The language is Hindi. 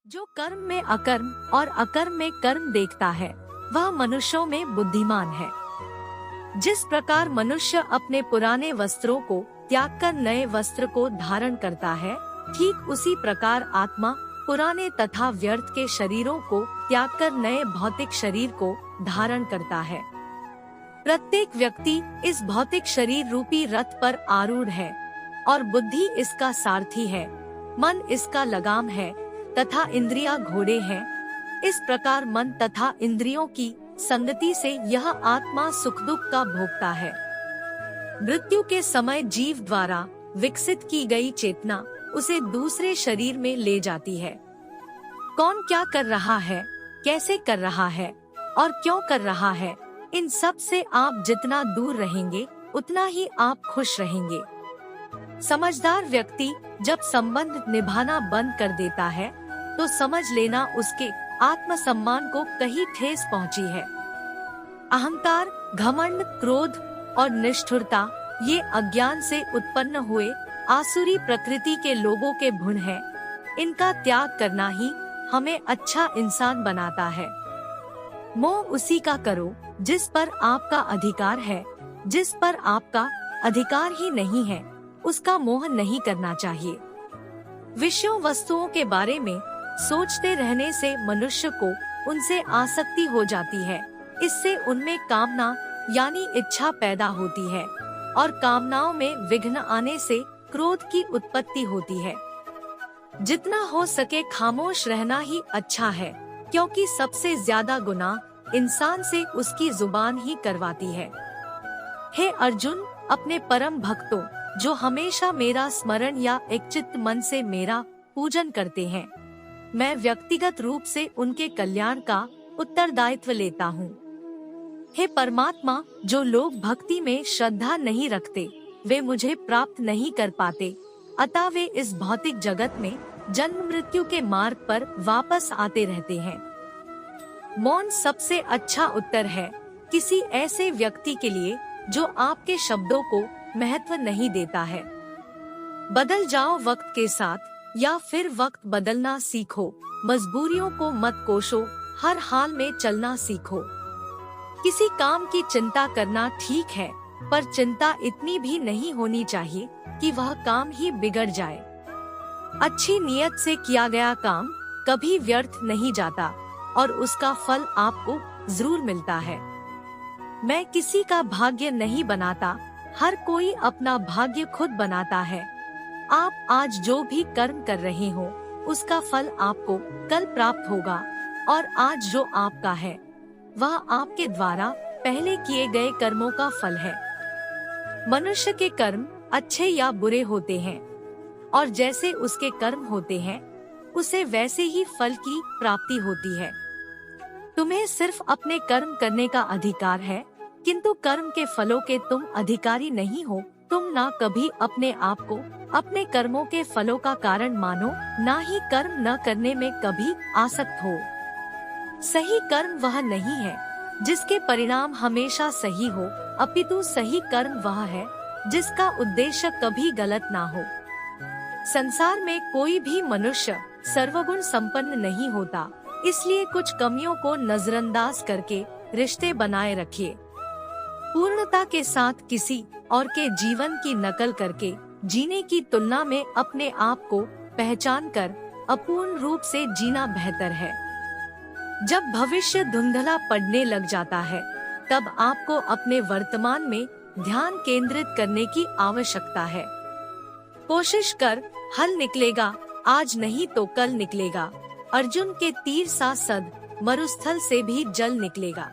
जो कर्म में अकर्म और अकर्म में कर्म देखता है वह मनुष्यों में बुद्धिमान है। जिस प्रकार मनुष्य अपने पुराने वस्त्रों को त्याग कर नए वस्त्र को धारण करता है, ठीक उसी प्रकार आत्मा पुराने तथा व्यर्थ के शरीरों को त्याग कर नए भौतिक शरीर को धारण करता है। प्रत्येक व्यक्ति इस भौतिक शरीर रूपी रथ पर आरूढ़ है और बुद्धि इसका सारथी है, मन इसका लगाम है तथा इंद्रियां घोड़े हैं। इस प्रकार मन तथा इंद्रियों की संगति से यह आत्मा सुख दुख का भोगता है। मृत्यु के समय जीव द्वारा विकसित की गई चेतना उसे दूसरे शरीर में ले जाती है। कौन क्या कर रहा है, कैसे कर रहा है और क्यों कर रहा है, इन सब से आप जितना दूर रहेंगे उतना ही आप खुश रहेंगे। समझदार व्यक्ति जब संबंध निभाना बंद कर देता है तो समझ लेना उसके आत्मसम्मान को कहीं ठेस पहुंची है। अहंकार, घमंड, क्रोध और निष्ठुरता ये अज्ञान से उत्पन्न हुए आसुरी प्रकृति के लोगों के गुण हैं। इनका त्याग करना ही हमें अच्छा इंसान बनाता है। मोह उसी का करो जिस पर आपका अधिकार है। जिस पर आपका अधिकार ही नहीं है उसका मोह नहीं करना चाहिए। विषयों वस्तुओं के बारे में सोचते रहने से मनुष्य को उनसे आसक्ति हो जाती है। इससे उनमें कामना यानी इच्छा पैदा होती है और कामनाओं में विघ्न आने से क्रोध की उत्पत्ति होती है। जितना हो सके खामोश रहना ही अच्छा है, क्योंकि सबसे ज्यादा गुनाह इंसान से उसकी जुबान ही करवाती है। हे अर्जुन, अपने परम भक्तों जो हमेशा मेरा स्मरण या एकचित्त मन से मेरा पूजन करते हैं, मैं व्यक्तिगत रूप से उनके कल्याण का उत्तरदायित्व लेता हूँ। हे परमात्मा, जो लोग भक्ति में श्रद्धा नहीं रखते वे मुझे प्राप्त नहीं कर पाते, अतः वे इस भौतिक जगत में जन्म मृत्यु के मार्ग पर वापस आते रहते हैं। मौन सबसे अच्छा उत्तर है किसी ऐसे व्यक्ति के लिए जो आपके शब्दों को महत्व नहीं देता है। बदल जाओ वक्त के साथ या फिर वक्त बदलना सीखो। मजबूरियों को मत कोसो, हर हाल में चलना सीखो। किसी काम की चिंता करना ठीक है, पर चिंता इतनी भी नहीं होनी चाहिए कि वह काम ही बिगड़ जाए। अच्छी नियत से किया गया काम कभी व्यर्थ नहीं जाता और उसका फल आपको जरूर मिलता है। मैं किसी का भाग्य नहीं बनाता, हर कोई अपना भाग्य खुद बनाता है। आप आज जो भी कर्म कर रहे हो उसका फल आपको कल प्राप्त होगा और आज जो आपका है वह आपके द्वारा पहले किए गए कर्मों का फल है। मनुष्य के कर्म अच्छे या बुरे होते हैं और जैसे उसके कर्म होते हैं उसे वैसे ही फल की प्राप्ति होती है। तुम्हें सिर्फ अपने कर्म करने का अधिकार है, किंतु कर्म के फलों के तुम अधिकारी नहीं हो। तुम ना कभी अपने आप को अपने कर्मों के फलों का कारण मानो, ना ही कर्म न करने में कभी आसक्त हो। सही कर्म वह नहीं है जिसके परिणाम हमेशा सही हो, अपितु सही कर्म वह है जिसका उद्देश्य कभी गलत ना हो। संसार में कोई भी मनुष्य सर्वगुण संपन्न नहीं होता, इसलिए कुछ कमियों को नजरअंदाज करके रिश्ते बनाए रखिए। पूर्णता के साथ किसी और के जीवन की नकल करके जीने की तुलना में अपने आप को पहचान कर अपूर्ण रूप से जीना बेहतर है। जब भविष्य धुंधला पड़ने लग जाता है तब आपको अपने वर्तमान में ध्यान केंद्रित करने की आवश्यकता है। कोशिश कर, हल निकलेगा, आज नहीं तो कल निकलेगा। अर्जुन के तीर सा सद मरुस्थल से भी जल निकलेगा।